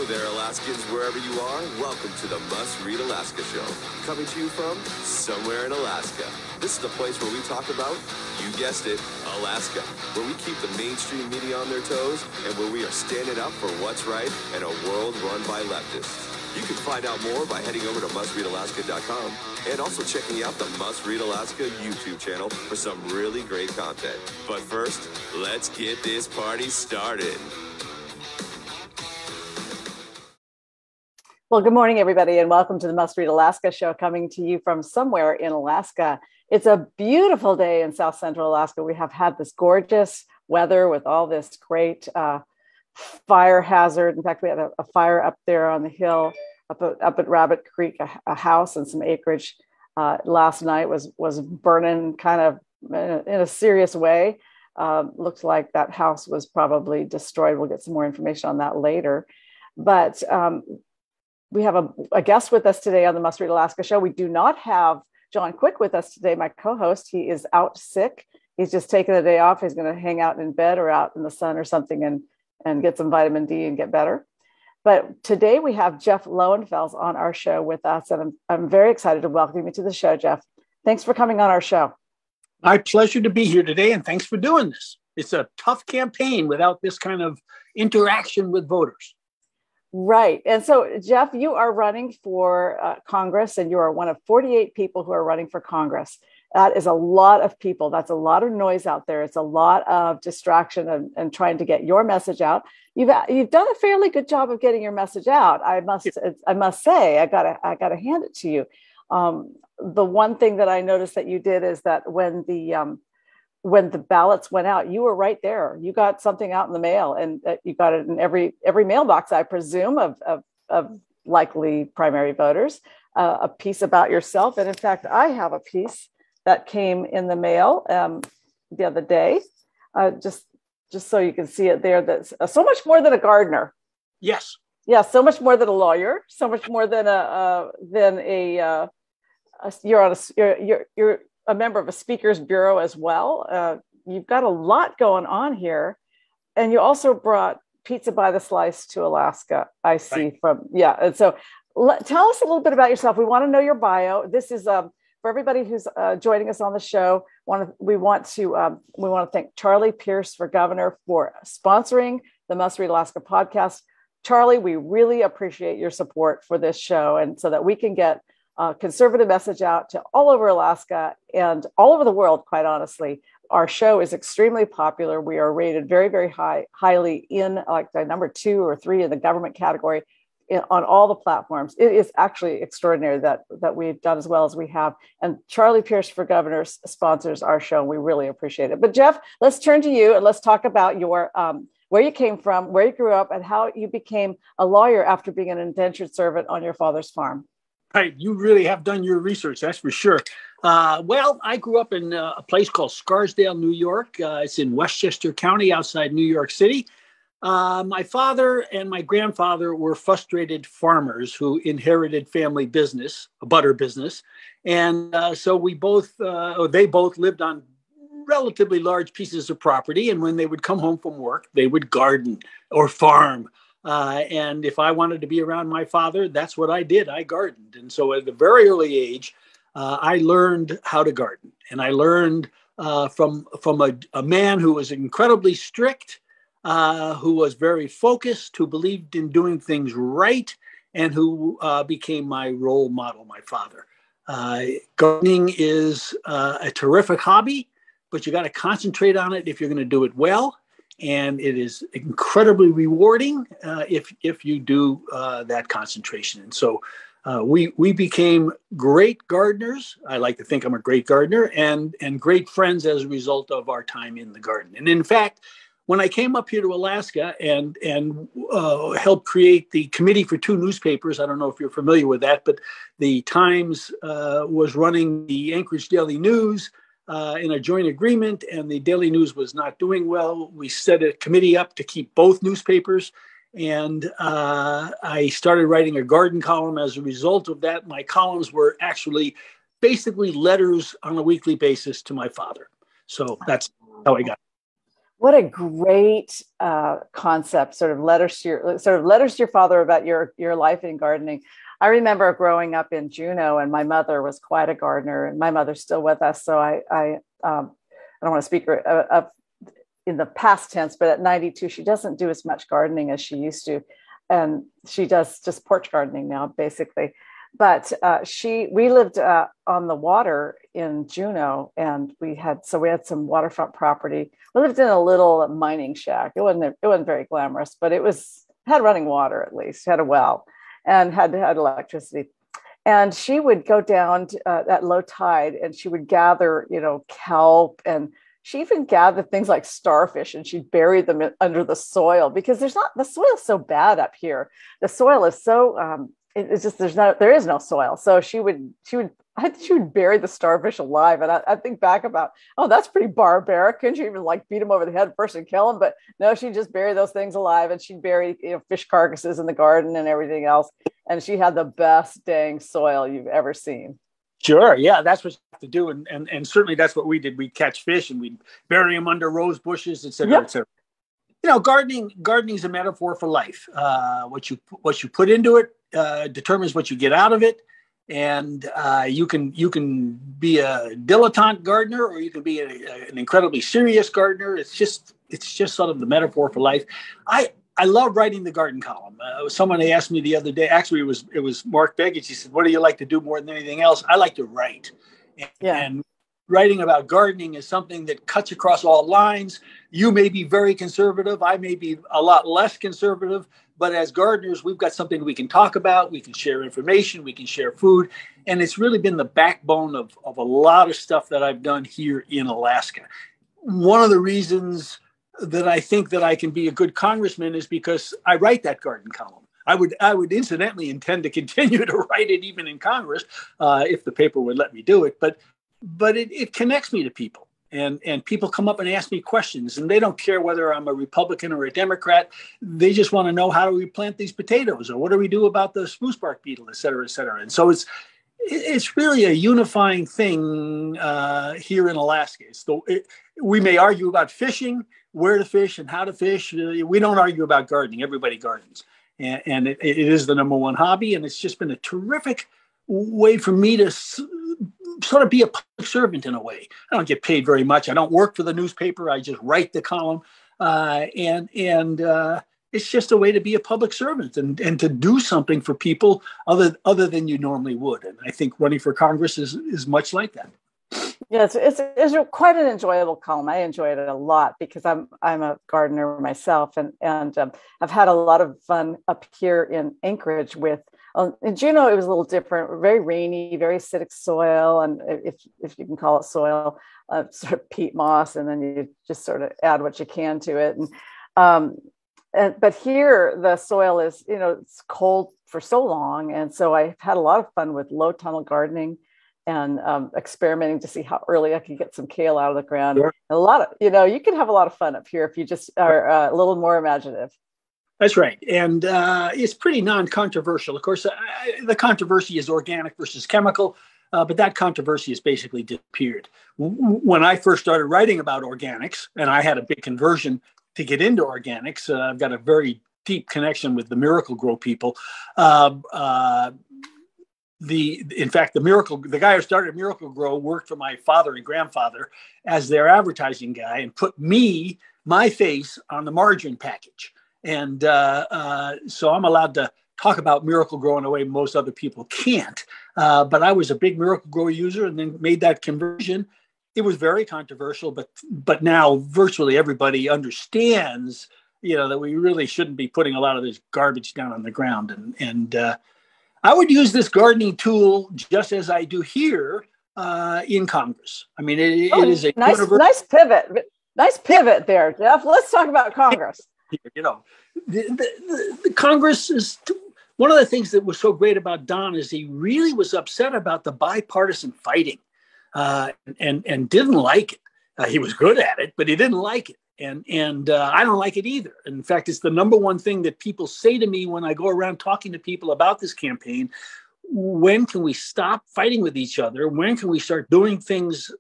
Hello there, Alaskans, wherever you are. Welcome to the Must Read Alaska Show. Coming to you from somewhere in Alaska. This is the place where we talk about, you guessed it, Alaska. Where we keep the mainstream media on their toes and where we are standing up for what's right in a world run by leftists. You can find out more by heading over to mustreadalaska.com and also checking out the Must Read Alaska YouTube channel for some really great content. But first, let's get this party started. Well, good morning, everybody, and welcome to the Must Read Alaska show, coming to you from somewhere in Alaska. It's a beautiful day in South Central Alaska. We have had this gorgeous weather with all this great fire hazard. In fact, we had a fire up there on the hill, up at Rabbit Creek, a house and some acreage last night was burning kind of in a serious way. Looked like that house was probably destroyed. We'll get some more information on that later. But we have a guest with us today on the Must Read Alaska show. We do not have John Quick with us today, my co-host. He is out sick. He's just taking the day off. He's going to hang out in bed or out in the sun or something and get some vitamin D and get better. But today we have Jeff Lowenfels on our show with us. And I'm very excited to welcome you to the show, Jeff. Thanks for coming on our show. My pleasure to be here today. And thanks for doing this. It's a tough campaign without this kind of interaction with voters. Right. And so, Jeff, you are running for Congress, and you are one of 48 people who are running for Congress. That is a lot of people. That's a lot of noise out there. It's a lot of distraction and trying to get your message out. You've done a fairly good job of getting your message out. I must say, I gotta hand it to you. The one thing that I noticed that you did is that when the ballots went out, you were right there. You got something out in the mail, and you got it in every mailbox, I presume, of likely primary voters, a piece about yourself. And in fact, I have a piece that came in the mail the other day, just so you can see it there. That's so much more than a gardener. Yes. Yeah, so much more than a lawyer. So much more than you're a member of a speaker's bureau as well. You've got a lot going on here. And you also brought pizza by the slice to Alaska, I see. Right. And so tell us a little bit about yourself. We want to know your bio. This is for everybody who's joining us on the show. We want to thank Charlie Pierce for governor for sponsoring the Must Read Alaska podcast. Charlie, we really appreciate your support for this show, and so that we can get conservative message out to all over Alaska and all over the world, quite honestly. Our show is extremely popular. We are rated very, very highly in like the number 2 or 3 in the government category on all the platforms. It is actually extraordinary that we've done as well as we have. And Charlie Pierce for Governor sponsors our show, and we really appreciate it. But Jeff, let's turn to you and let's talk about your where you came from, where you grew up, and how you became a lawyer after being an indentured servant on your father's farm. Right. You really have done your research, that's for sure. Well, I grew up in a place called Scarsdale, New York. It's in Westchester County outside New York City. My father and my grandfather were frustrated farmers who inherited family business, a butter business. And so they both lived on relatively large pieces of property. And when they would come home from work, they would garden or farm. And if I wanted to be around my father, that's what I did. I gardened. And so at a very early age, I learned how to garden. And I learned from a man who was incredibly strict, who was very focused, who believed in doing things right, and who became my role model, my father. Gardening is a terrific hobby, but you got to concentrate on it if you're going to do it well. And it is incredibly rewarding if you do that concentration. And so we became great gardeners. I like to think I'm a great gardener, and great friends as a result of our time in the garden. And in fact, when I came up here to Alaska and helped create the committee for 2 newspapers, I don't know if you're familiar with that, but the Times was running the Anchorage Daily News in a joint agreement, and the Daily News was not doing well. We set a committee up to keep both newspapers, and I started writing a garden column as a result of that. My columns were actually basically letters on a weekly basis to my father. So that's how I got it. What a great concept! Letters to your father about your life in gardening. I remember growing up in Juneau, and my mother was quite a gardener, and my mother's still with us. So I don't want to speak of in the past tense, but at 92, she doesn't do as much gardening as she used to, and she does just porch gardening now, basically. But we lived on the water in Juneau, and we had some waterfront property. We lived in a little mining shack. It wasn't very glamorous, but had running water, at least had a well, and had electricity. And she would go down at low tide, and she would gather, kelp, and she even gathered things like starfish, and she'd bury them under the soil, because the soil's so bad up here. The soil is so it's just there is no soil. So she would bury the starfish alive. And I think back about, oh, that's pretty barbaric. Couldn't you even beat them over the head first and kill them? But no, she'd just bury those things alive, and she'd bury fish carcasses in the garden and everything else. And she had the best dang soil you've ever seen. Sure. Yeah, that's what you have to do. And certainly that's what we did. We'd catch fish and we'd bury them under rose bushes, et cetera, et cetera. Gardening is a metaphor for life. What you put into it determines what you get out of it. And you can be a dilettante gardener, or you can be an incredibly serious gardener. It's just sort of the metaphor for life. I love writing the garden column. Someone asked me the other day, actually it was Mark Begich. He said, "What do you like to do more than anything else?" I like to write. And writing about gardening is something that cuts across all lines. You may be very conservative. I may be a lot less conservative. But as gardeners, we've got something we can talk about. We can share information. We can share food. And it's really been the backbone of a lot of stuff that I've done here in Alaska. One of the reasons that I think that I can be a good congressman is because I write that garden column. I would incidentally intend to continue to write it even in Congress if the paper would let me do it. But it connects me to people. And people come up and ask me questions, and they don't care whether I'm a Republican or a Democrat. They just want to know, how do we plant these potatoes, or what do we do about the spruce bark beetle, et cetera, et cetera. And so it's really a unifying thing here in Alaska. We may argue about fishing, where to fish and how to fish. We don't argue about gardening. Everybody gardens. And it is the number one hobby. And it's just been a terrific way for me to sort of be a public servant in a way. I don't get paid very much. I don't work for the newspaper. I just write the column. And it's just a way to be a public servant and to do something for people other than you normally would. And I think running for Congress is much like that. Yeah, it's quite an enjoyable column. I enjoyed it a lot because I'm a gardener myself, and I've had a lot of fun up here in Anchorage with. In Juneau, it was a little different, very rainy, very acidic soil, and if you can call it soil, sort of peat moss, and then you just sort of add what you can to it. But here the soil is, it's cold for so long, and so I've had a lot of fun with low tunnel gardening and experimenting to see how early I can get some kale out of the ground. Sure. A lot of, you can have a lot of fun up here if you just are a little more imaginative. That's right. And it's pretty non-controversial. Of course, the controversy is organic versus chemical, but that controversy has basically disappeared. When I first started writing about organics, and I had a big conversion to get into organics, I've got a very deep connection with the Miracle-Gro people. The guy who started Miracle-Gro worked for my father and grandfather as their advertising guy and put my face on the margarine package. And so I'm allowed to talk about Miracle-Gro in a way most other people can't. But I was a big Miracle-Gro user and then made that conversion. It was very controversial, but now virtually everybody understands, that we really shouldn't be putting a lot of this garbage down on the ground. And I would use this gardening tool just as I do here in Congress. I mean, it is a nice pivot. Nice pivot there, Jeff. Let's talk about Congress. The Congress is one of the things that was so great about Don is he really was upset about the bipartisan fighting and didn't like it. He was good at it, but he didn't like it. And I don't like it either. In fact, it's the number one thing that people say to me when I go around talking to people about this campaign. When can we stop fighting with each other? When can we start doing things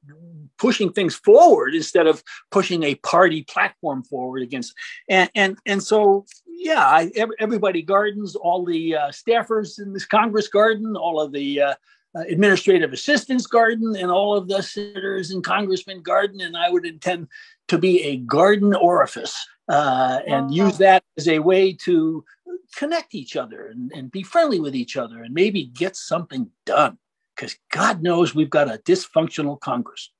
pushing things forward instead of pushing a party platform forward against. And so, yeah, everybody gardens, all the staffers in this Congress garden, all of the administrative assistants garden, and all of the senators and congressmen garden. And I would intend to be a garden orifice and use that as a way to connect each other and be friendly with each other and maybe get something done. Because God knows we've got a dysfunctional Congress.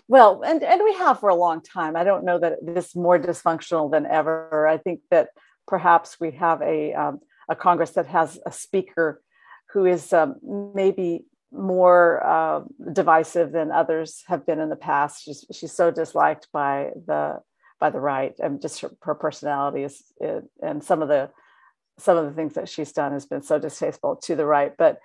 Well, and we have for a long time. I don't know that it's more dysfunctional than ever. I think that perhaps we have a Congress that has a speaker who is maybe more divisive than others have been in the past. She's so disliked by the right, and just her personality is, and some of the things that she's done has been so distasteful to the right. But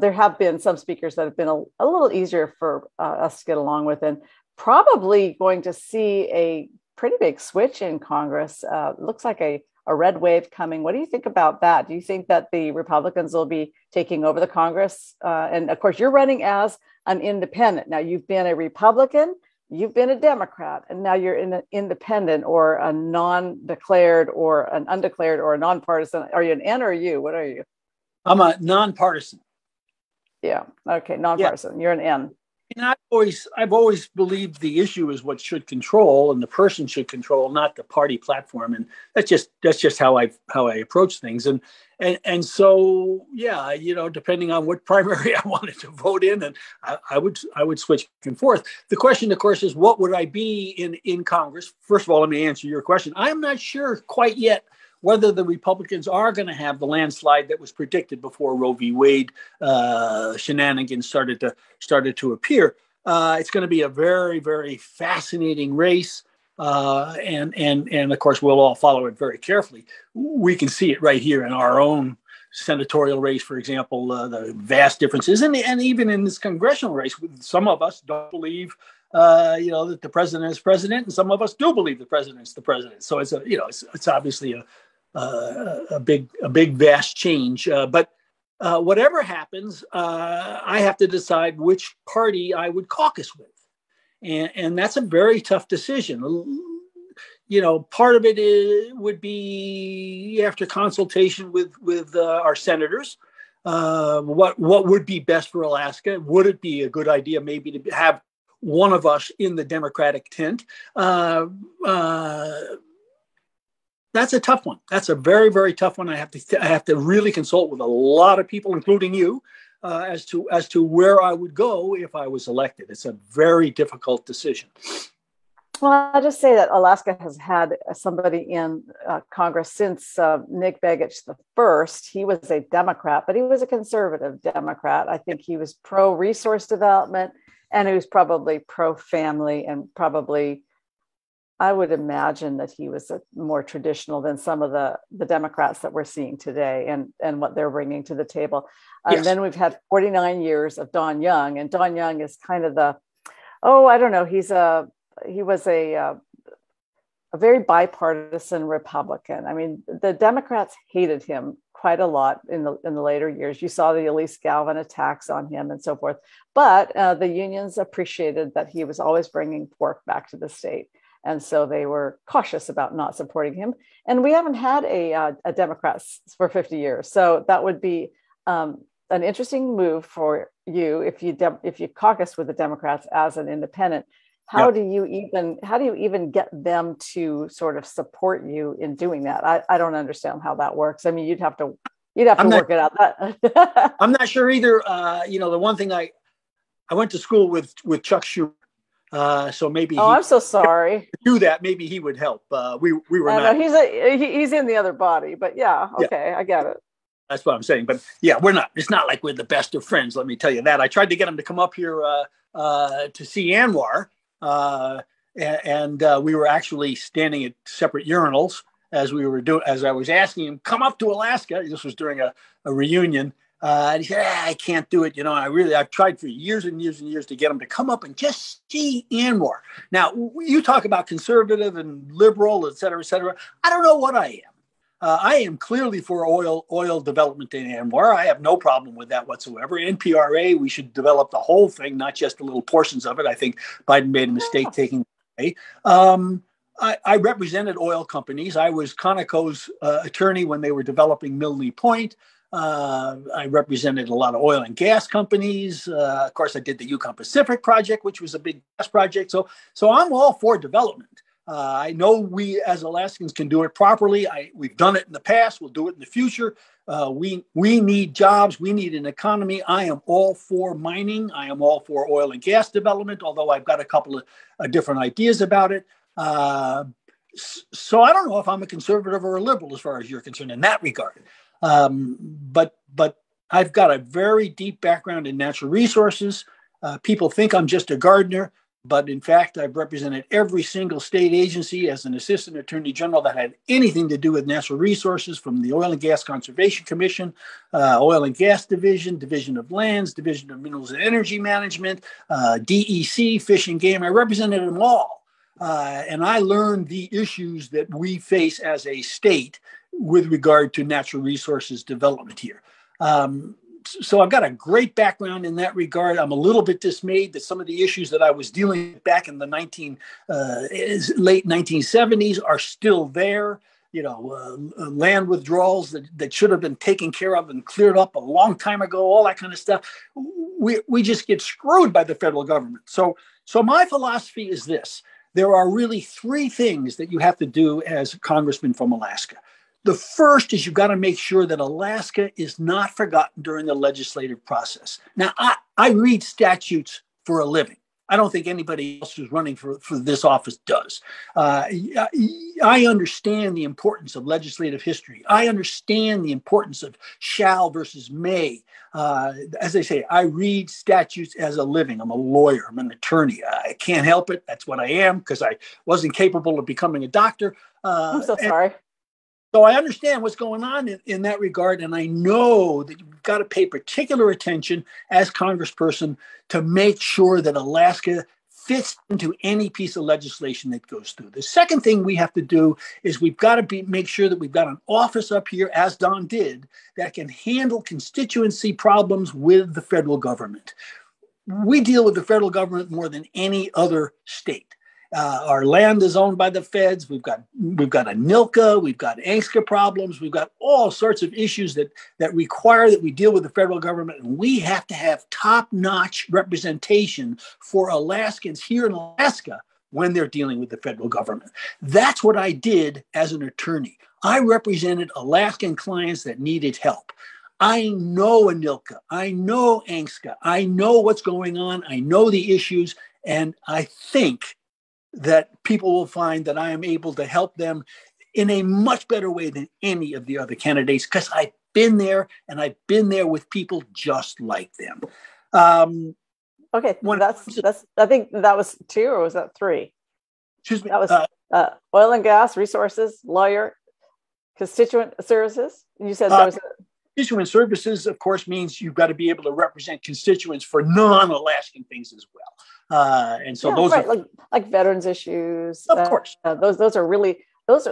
there have been some speakers that have been a little easier for us to get along with, and probably going to see a pretty big switch in Congress. Looks like a red wave coming. What do you think about that? Do you think that the Republicans will be taking over the Congress? And of course, you're running as an independent. Now, you've been a Republican, you've been a Democrat, and now you're an independent or a non-declared or an undeclared or a nonpartisan. Are you an N or a U? What are you? I'm a nonpartisan. Yeah. Okay. Nonpartisan. Yeah. You're an N. And I've always believed the issue is what should control, and the person should control, not the party platform. And that's just how I approach things. And so, yeah, depending on what primary I wanted to vote in, and I would switch back and forth. The question, of course, is what would I be in Congress? First of all, let me answer your question. I'm not sure quite yet whether the Republicans are going to have the landslide that was predicted before Roe v. Wade shenanigans started to appear. It's going to be a very, very fascinating race, and of course we'll all follow it very carefully. We can see it right here in our own senatorial race, for example, the vast differences, and even in this congressional race, some of us don't believe that the president is president, and some of us do believe the president is the president. So it's obviously a big vast change. But whatever happens, I have to decide which party I would caucus with, and that's a very tough decision. Part of it would be after consultation with our senators. What would be best for Alaska? Would it be a good idea maybe to have one of us in the Democratic tent? That's a tough one. That's a very, very tough one. I have to really consult with a lot of people, including you, as to where I would go if I was elected. It's a very difficult decision. Well, I'll just say that Alaska has had somebody in Congress since Nick Begich the first. He was a Democrat, but he was a conservative Democrat. I think he was pro-resource development, and he was probably pro-family, and probably, I would imagine that he was more traditional than some of the Democrats that we're seeing today and what they're bringing to the table. Yes. And then we've had 49 years of Don Young, and Don Young is kind of I don't know, he was a very bipartisan Republican. I mean, the Democrats hated him quite a lot in the later years. You saw the Elise Galvin attacks on him and so forth. But the unions appreciated that he was always bringing pork back to the state. And so they were cautious about not supporting him. And we haven't had a Democrat for 50 years. So that would be an interesting move for you if you caucus with the Democrats as an independent. How do you even get them to sort of support you in doing that? I don't understand how that works. I mean, you'd have to work it out. I'm not sure either. The one thing I went to school with Chuck Schumer. So maybe. I'm so sorry. Do that. Maybe he would help. We were not. No, he's in the other body, but yeah. Okay. I get it. That's what I'm saying. But yeah, we're not. It's not like we're the best of friends. Let me tell you that. I tried to get him to come up here to see Anwar. And we were actually standing at separate urinals as I was asking him, come up to Alaska. This was during a reunion. And he said, I can't do it. I've tried for years and years and years to get him to come up and just see Anwar. Now, you talk about conservative and liberal, et cetera, et cetera. I don't know what I am. I am clearly for oil development in Anwar. I have no problem with that whatsoever. NPRA, we should develop the whole thing, not just the little portions of it. I think Biden made a mistake taking it away. I represented oil companies. I was Conoco's attorney when they were developing Milne Point. I represented a lot of oil and gas companies. Of course, I did the Yukon Pacific project, which was a big gas project. So I'm all for development. I know we as Alaskans can do it properly. We've done it in the past. We'll do it in the future. We need jobs. We need an economy. I am all for mining. I am all for oil and gas development, although I've got a couple of different ideas about it. So I don't know if I'm a conservative or a liberal as far as you're concerned in that regard. But I've got a very deep background in natural resources. People think I'm just a gardener. But in fact, I've represented every single state agency as an assistant attorney general that had anything to do with natural resources, from the Oil and Gas Conservation Commission, Oil and Gas Division, Division of Lands, Division of Minerals and Energy Management, DEC, Fish and Game. I represented them all. And I learned the issues that we face as a state with regard to natural resources development here. So I've got a great background in that regard. I'm a little bit dismayed that some of the issues that I was dealing with back in the late 1970s are still there. Land withdrawals that should have been taken care of and cleared up a long time ago, all that kind of stuff. We just get screwed by the federal government. So my philosophy is this. There are really three things that you have to do as a congressman from Alaska. The first is you've got to make sure that Alaska is not forgotten during the legislative process. Now, I read statutes for a living. I don't think anybody else who's running for this office does. I understand the importance of legislative history. I understand the importance of shall versus may. As I say, I read statutes as a living. I'm a lawyer. I'm an attorney. I can't help it. That's what I am because I wasn't capable of becoming a doctor. I'm so sorry. So I understand what's going on in that regard, and I know that you've got to pay particular attention as congressperson to make sure that Alaska fits into any piece of legislation that goes through. The second thing we have to do is we've got to make sure that we've got an office up here, as Don did, that can handle constituency problems with the federal government. We deal with the federal government more than any other state. Our land is owned by the feds. We've got a NILCA. We've got ANCSA problems. We've got all sorts of issues that require that we deal with the federal government. And we have to have top-notch representation for Alaskans here in Alaska when they're dealing with the federal government. That's what I did as an attorney. I represented Alaskan clients that needed help. I know ANILCA. I know ANCSA. I know what's going on. I know the issues. And I think that people will find that I am able to help them in a much better way than any of the other candidates, because I've been there, and I've been there with people just like them. Okay, that's. I think that was 2, or was that 3? Excuse me. That was oil and gas, resources, lawyer, constituent services. You said there was. Constituent services, of course, means you've got to be able to represent constituents for non-Alaskan things as well. And so those are like veterans issues. Of course, those are really those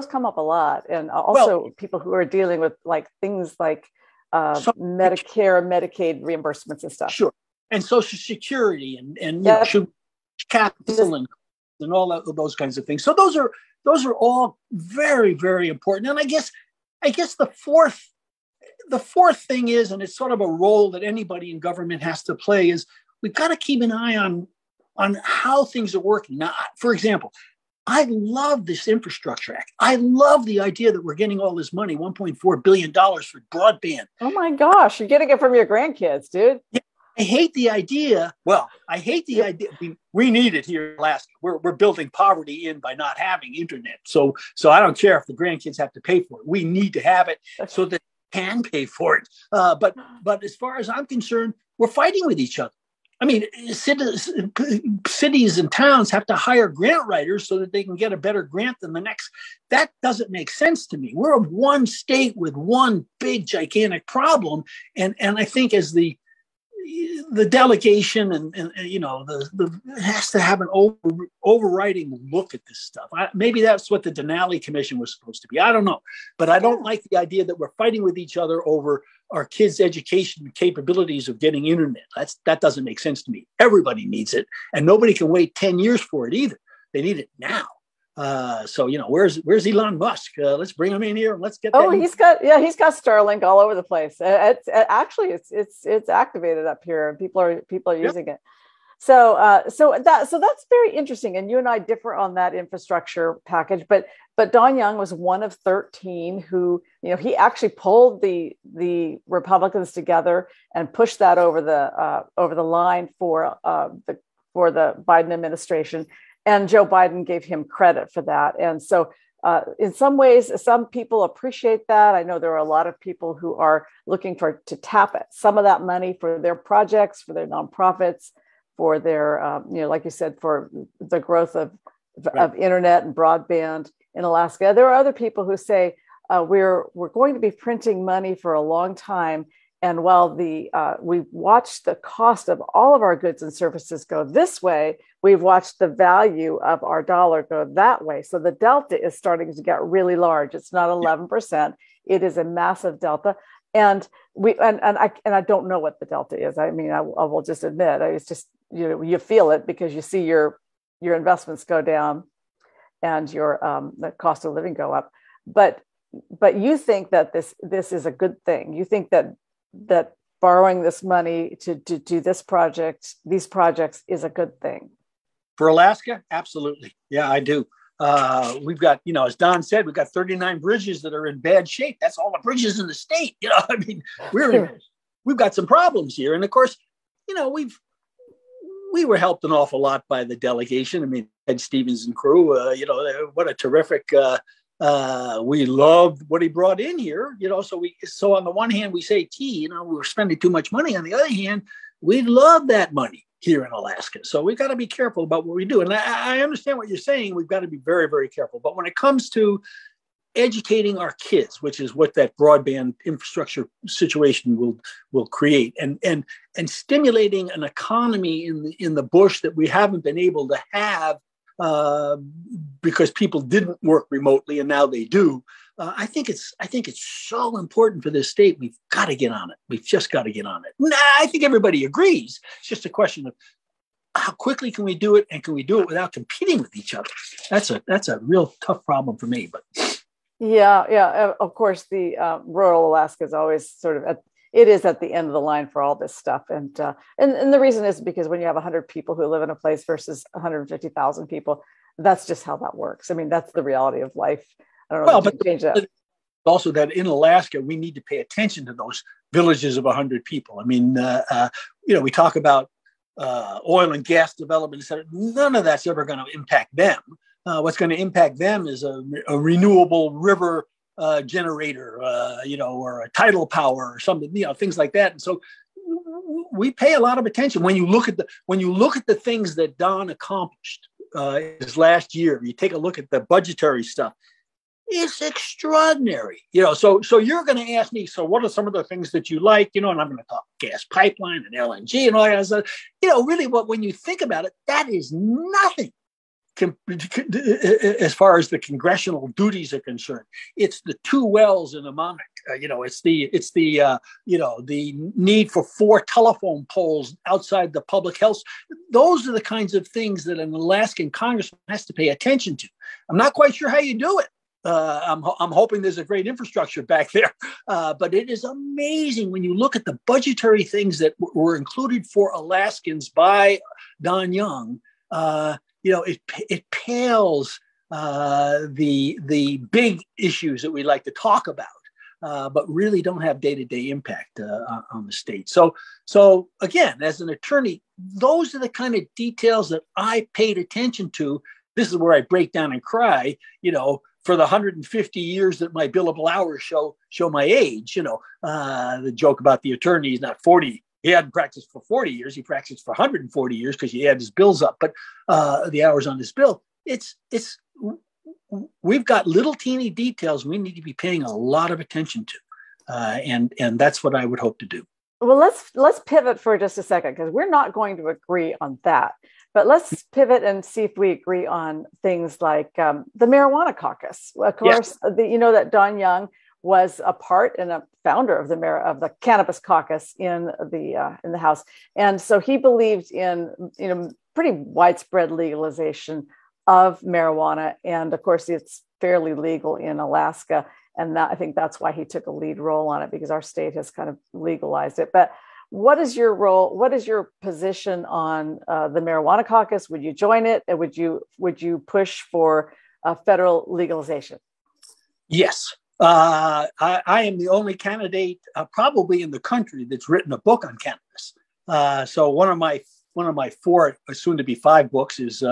come up a lot, and also people who are dealing with like things like Medicare, Medicaid reimbursements and stuff. Sure, and Social Security and capital and all those kinds of things. So those are all very, very important. And I guess the fourth thing is, and it's sort of a role that anybody in government has to play, is we've got to keep an eye on how things are working. Now, for example, I love this Infrastructure Act. I love the idea that we're getting all this money, $1.4 billion for broadband. Oh my gosh, you're getting it from your grandkids, dude. Yeah, I hate the idea. Well, I hate the idea. We need it here in Alaska. We're building poverty in by not having internet. So I don't care if the grandkids have to pay for it. We need to have it so that they can pay for it. But as far as I'm concerned, we're fighting with each other. I mean, cities and towns have to hire grant writers so that they can get a better grant than the next. That doesn't make sense to me. We're one state with one big, gigantic problem. And I think as the the delegation and it has to have an overriding look at this stuff. Maybe that's what the Denali Commission was supposed to be. I don't know, but I don't like the idea that we're fighting with each other over our kids' education capabilities of getting internet. That doesn't make sense to me. Everybody needs it, and nobody can wait 10 years for it either. They need it now. So where's Elon Musk? Let's bring him in here and let's get. Oh, he's got Starlink all over the place. It's activated up here, and people are using it. So that's very interesting. And you and I differ on that infrastructure package. But Don Young was one of 13 who, he actually pulled the Republicans together and pushed that over the line for the Biden administration. And Joe Biden gave him credit for that. And so in some ways, some people appreciate that. I know there are a lot of people who are looking to tap some of that money for their projects, for their nonprofits, for their, like you said, for the growth of internet and broadband in Alaska. There are other people who say, we're going to be printing money for a long time. And while we've watched the cost of all of our goods and services go this way, we've watched the value of our dollar go that way. So the delta is starting to get really large. It's not 11%. It is a massive delta. And I don't know what the delta is. I mean, I will just admit, it's just, you feel it because you see your investments go down and your the cost of living go up. But you think that this is a good thing. You think that borrowing this money to do these projects is a good thing. For Alaska? Absolutely. Yeah, I do. We've got, as Don said, we've got 39 bridges that are in bad shape. That's all the bridges in the state. I mean, we've got some problems here. And of course, we were helped an awful lot by the delegation. I mean, Ed Stevens and crew, what a terrific, we loved what he brought in here, so on the one hand, we say, we were spending too much money. On the other hand, we love that money here in Alaska. So we've got to be careful about what we do. And I understand what you're saying. We've got to be very, very careful. But when it comes to educating our kids, which is what that broadband infrastructure situation will create, and stimulating an economy in the bush that we haven't been able to have because people didn't work remotely and now they do. I think it's so important for this state. We've got to get on it. We've just got to get on it. I think everybody agrees. It's just a question of how quickly can we do it, and can we do it without competing with each other? That's a real tough problem for me. But yeah. Of course, the rural Alaska is always sort of it is at the end of the line for all this stuff. And the reason is because when you have 100 people who live in a place versus 150,000 people, that's just how that works. I mean, that's the reality of life. I don't know if you can change that. Also that in Alaska, we need to pay attention to those villages of 100 people. I mean, we talk about oil and gas development, etc. None of that's ever going to impact them. What's going to impact them is a renewable river generator, or a tidal power or something, things like that. And so we pay a lot of attention when you look at the things that Don accomplished his last year. You take a look at the budgetary stuff. It's extraordinary, So you're going to ask me, so what are some of the things that you like, and I'm going to talk gas pipeline and LNG and all that stuff. Really, when you think about it, that is nothing as far as the congressional duties are concerned. It's the 2 wells in Amonuk. It's the need for 4 telephone poles outside the public health. Those are the kinds of things that an Alaskan congressman has to pay attention to. I'm not quite sure how you do it. I'm hoping there's a great infrastructure back there, but it is amazing when you look at the budgetary things that were included for Alaskans by Don Young. It pales the big issues that we like to talk about, but really don't have day-to-day impact on the state. So again, as an attorney, those are the kind of details that I paid attention to. This is where I break down and cry, for the 150 years that my billable hours show my age. The joke about the attorney, he's not 40. He hadn't practiced for 40 years. He practiced for 140 years because he had his bills up. But the hours on his bill, we've got little teeny details we need to be paying a lot of attention to. And that's what I would hope to do. Well, let's pivot for just a second, because we're not going to agree on that. But let's pivot and see if we agree on things like the marijuana caucus. Of course, yes. You know that Don Young was a part and a founder of the cannabis caucus in the House, and so he believed in pretty widespread legalization of marijuana, and of course it's fairly legal in Alaska, and I think that's why he took a lead role on it, because our state has kind of legalized it. But what is your role? What is your position on the marijuana caucus? Would you join it? And would you push for federal legalization? Yes. I am the only candidate probably in the country that's written a book on cannabis. So one of my 4, soon to be 5 books is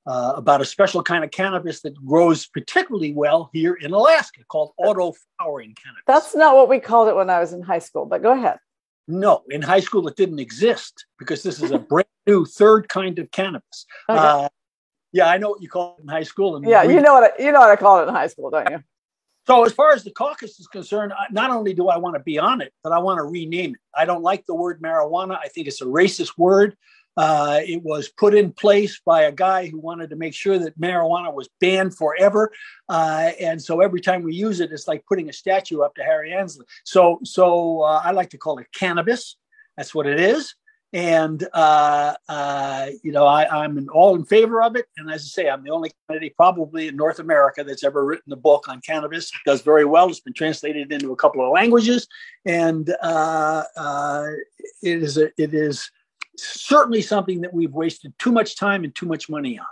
about a special kind of cannabis that grows particularly well here in Alaska, called auto flowering cannabis. That's not what we called it when I was in high school, but go ahead. No, in high school it didn't exist, because this is a brand new 3rd kind of cannabis. Okay. Yeah, I know what you call it in high school. And yeah, you know what I call it in high school, don't you? So as far as the caucus is concerned, not only do I want to be on it, but I want to rename it. I don't like the word marijuana. I think it's a racist word. It was put in place by a guy who wanted to make sure that marijuana was banned forever. And so every time we use it, it's like putting a statue up to Harry Anslinger. So I like to call it cannabis. That's what it is. And, I'm all in favor of it. And as I say, I'm the only candidate probably in North America that's ever written a book on cannabis. It does very well. It's been translated into a couple of languages. And it is certainly something that we've wasted too much time and too much money on.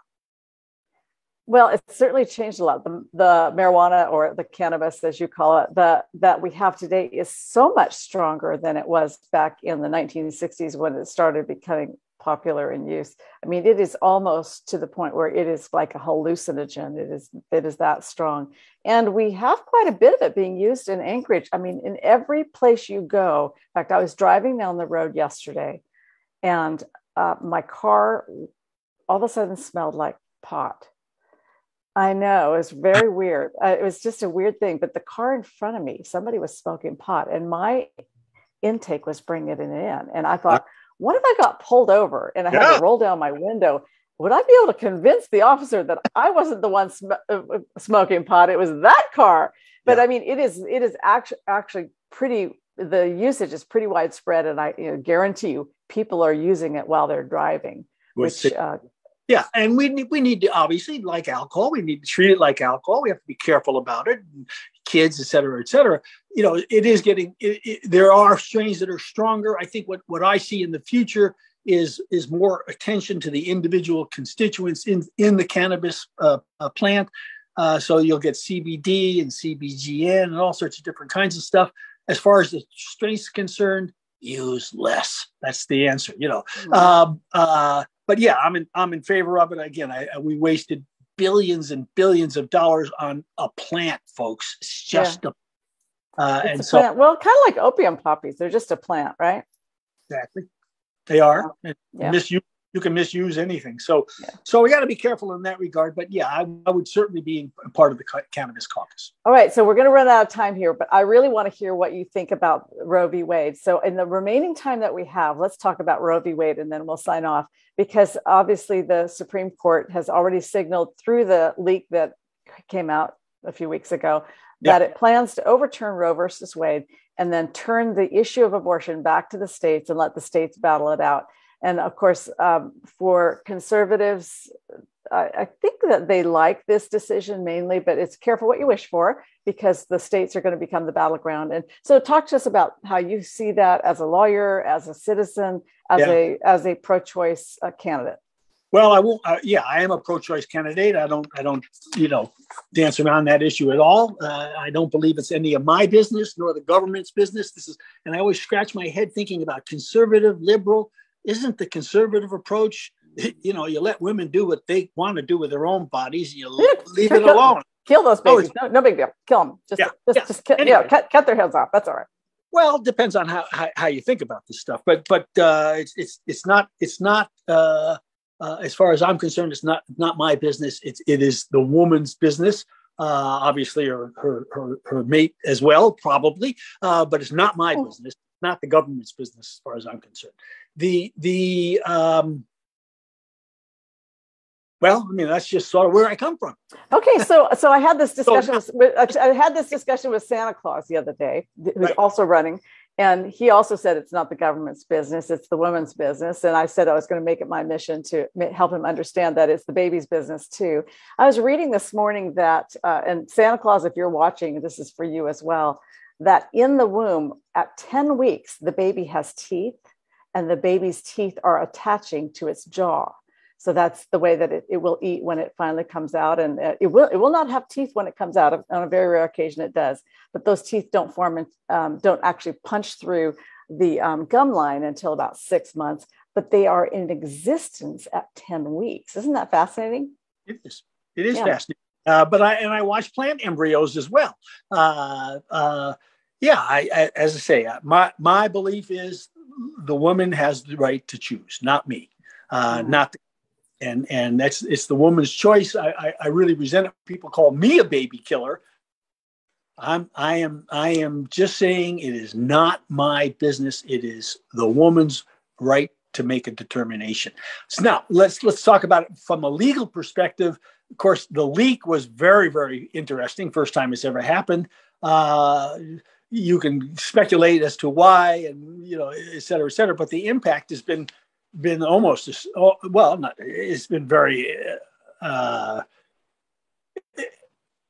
Well, it's certainly changed a lot. The marijuana, or the cannabis, as you call it, that we have today is so much stronger than it was back in the 1960s when it started becoming popular in use. I mean, it is almost to the point where it is like a hallucinogen. It is that strong. And we have quite a bit of it being used in Anchorage. I mean, in every place you go. In fact, I was driving down the road yesterday, and my car all of a sudden smelled like pot. I know, it was very weird. It was just a weird thing. But the car in front of me, somebody was smoking pot, and my intake was bringing it in. And I thought, what if I got pulled over and I had to roll down my window? Would I be able to convince the officer that I wasn't the one smoking pot? It was that car. But I mean, it is actually pretty. The usage is pretty widespread, and I guarantee you, people are using it while they're driving. Yeah, and we need to, obviously, like alcohol, we need to treat it like alcohol. We have to be careful about it. Kids, et cetera, et cetera. It is getting. There are strains that are stronger. I think what I see in the future is more attention to the individual constituents in the cannabis plant. So you'll get CBD and CBGN and all sorts of different kinds of stuff. As far as the strains are concerned, use less. That's the answer. But yeah, I'm in favor of it. Again, we wasted billions and billions of dollars on a plant, folks. It's just a plant. Well, kind of like opium poppies. They're just a plant, right? Exactly. They are. Yeah. You can misuse anything. So we got to be careful in that regard. But yeah, I would certainly be a part of the cannabis caucus. All right. So we're going to run out of time here, but I really want to hear what you think about Roe v. Wade. So in the remaining time that we have, let's talk about Roe v. Wade, and then we'll sign off, because obviously the Supreme Court has already signaled through the leak that came out a few weeks ago that it plans to overturn Roe versus Wade and then turn the issue of abortion back to the states and let the states battle it out. And of course, for conservatives, I think that they like this decision mainly, but it's careful what you wish for, because the states are going to become the battleground. And so talk to us about how you see that as a lawyer, as a citizen, as a pro-choice candidate. Well, I won't. I am a pro-choice candidate. I don't, dance around that issue at all. I don't believe it's any of my business nor the government's business. And I always scratch my head thinking about conservative, liberal. Isn't the conservative approach, you let women do what they want to do with their own bodies, and you leave it alone. Kill those babies. No big deal. Kill them. Just anyway. Cut their heads off. That's all right. Well, it depends on how you think about this stuff. But it's not as far as I'm concerned, it's not my business. It is the woman's business. Obviously, her mate as well, probably. But it's not my business. not the government's business, as far as I'm concerned. Well, I mean, that's just sort of where I come from. Okay, so I had this discussion. I had this discussion with Santa Claus the other day, who's also running, and he also said it's not the government's business; it's the woman's business. And I said I was going to make it my mission to help him understand that it's the baby's business too. I was reading this morning that, and Santa Claus, if you're watching, this is for you as well, that in the womb at 10 weeks, the baby has teeth, and the baby's teeth are attaching to its jaw. So that's the way that it will eat when it finally comes out, and it will not have teeth when it comes out. On a very rare occasion, it does, but those teeth don't form and don't actually punch through the gum line until about 6 months. But they are in existence at 10 weeks. Isn't that fascinating? It is. It is fascinating. But I watch plant embryos as well. As I say, my belief is the woman has the right to choose, not me, not. And it's the woman's choice. I really resent it. People call me a baby killer. I am just saying it is not my business. It is the woman's right to make a determination. So now let's talk about it from a legal perspective. Of course, the leak was very, very interesting. First time it's ever happened. You can speculate as to why, and et cetera, et cetera. But the impact has been almost it's been very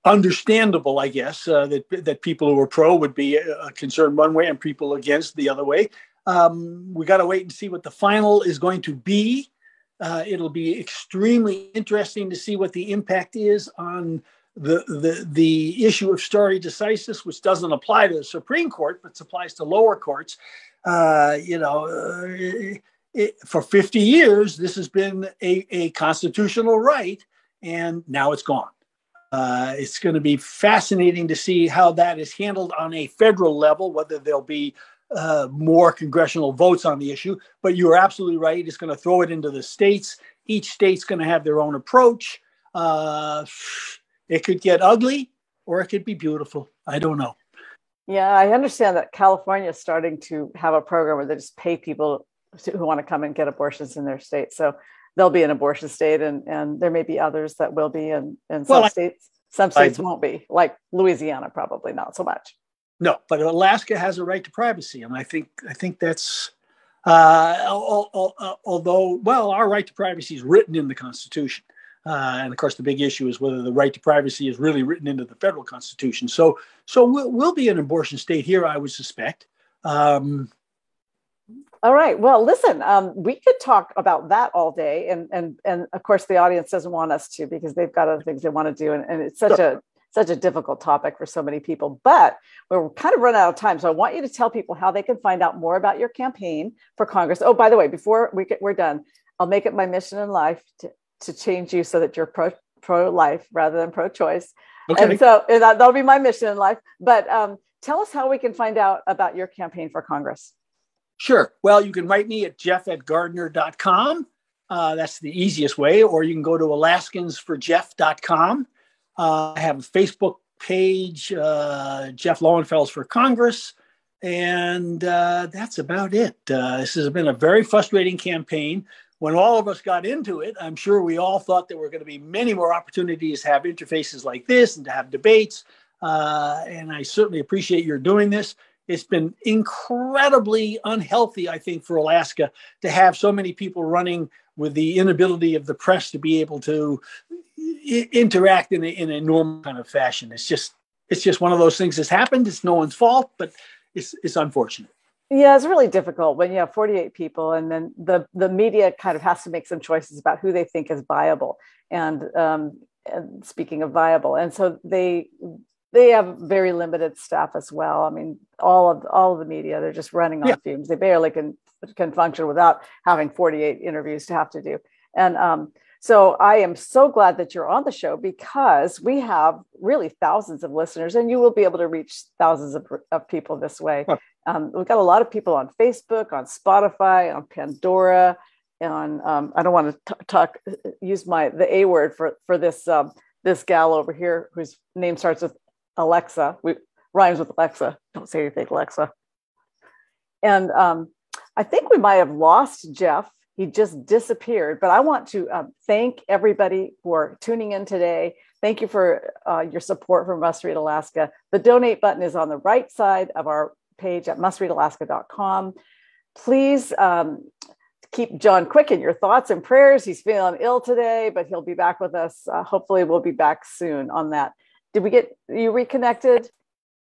understandable, I guess, that people who are pro would be concerned one way and people against the other way. We got to wait and see what the final is going to be. It'll be extremely interesting to see what the impact is on the issue of stare decisis, which doesn't apply to the Supreme Court, but applies to lower courts. For 50 years, this has been a constitutional right, and now it's gone. It's going to be fascinating to see how that is handled on a federal level, whether there'll be more congressional votes on the issue. But you are absolutely right. It's going to throw it into the states. Each state's going to have their own approach. It could get ugly or it could be beautiful. I don't know. Yeah, I understand that California is starting to have a program where they just pay people who want to come and get abortions in their state. So they'll be an abortion state, and there may be others that will be, and some states won't be, like Louisiana, probably not so much. No, but Alaska has a right to privacy, and I think that's although our right to privacy is written in the Constitution, and of course the big issue is whether the right to privacy is really written into the federal Constitution. So we'll be an abortion state here, I would suspect. All right. Well, listen, we could talk about that all day. And of course, the audience doesn't want us to, because they've got other things they want to do. And it's such a difficult topic for so many people. But we're kind of run out of time. So I want you to tell people how they can find out more about your campaign for Congress. Oh, by the way, before we're done, I'll make it my mission in life to change you so that you're pro-life rather than pro-choice. Okay. And so that'll be my mission in life. But tell us how we can find out about your campaign for Congress. Sure. Well, you can write me at jeff@gardner.com. That's the easiest way. Or you can go to alaskansforjeff.com. I have a Facebook page, Jeff Lowenfels for Congress. And that's about it. This has been a very frustrating campaign. When all of us got into it, I'm sure we all thought there were going to be many more opportunities to have interfaces like this and to have debates. And I certainly appreciate your doing this. It's been incredibly unhealthy, I think, for Alaska to have so many people running with the inability of the press to be able to interact in a normal kind of fashion. It's just one of those things that's happened. It's no one's fault, but it's unfortunate. Yeah, it's really difficult when you have 48 people, and then the media kind of has to make some choices about who they think is viable. And speaking of viable, and so they have very limited staff as well. I mean, all of the media, they're just running on fumes. They barely can function without having 48 interviews to have to do. And so I am so glad that you're on the show, because we have really thousands of listeners, and you will be able to reach thousands of people this way. We've got a lot of people on Facebook, on Spotify, on Pandora, and I don't want to use the A word for this this gal over here whose name starts with Alexa. Rhymes with Alexa. Don't say anything, Alexa. And I think we might have lost Jeff. He just disappeared. But I want to thank everybody for tuning in today. Thank you for your support for Must Read Alaska. The donate button is on the right side of our page at mustreadalaska.com. Please keep John Quick in your thoughts and prayers. He's feeling ill today, but he'll be back with us. Hopefully we'll be back soon on that. Did we get you reconnected?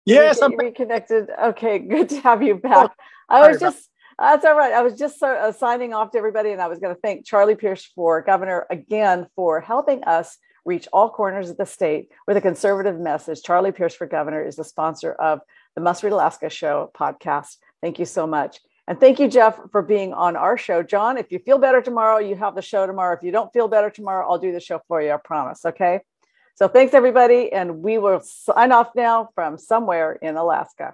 Yes, I'm reconnected. Okay, good to have you back. That's all right. I was just signing off to everybody, and I was going to thank Charlie Pierce for governor again for helping us reach all corners of the state with a conservative message. Charlie Pierce for governor is the sponsor of the Must Read Alaska Show podcast. Thank you so much. And thank you, Jeff, for being on our show. John, if you feel better tomorrow, you have the show tomorrow. If you don't feel better tomorrow, I'll do the show for you. I promise. Okay. So thanks, everybody. And we will sign off now from somewhere in Alaska.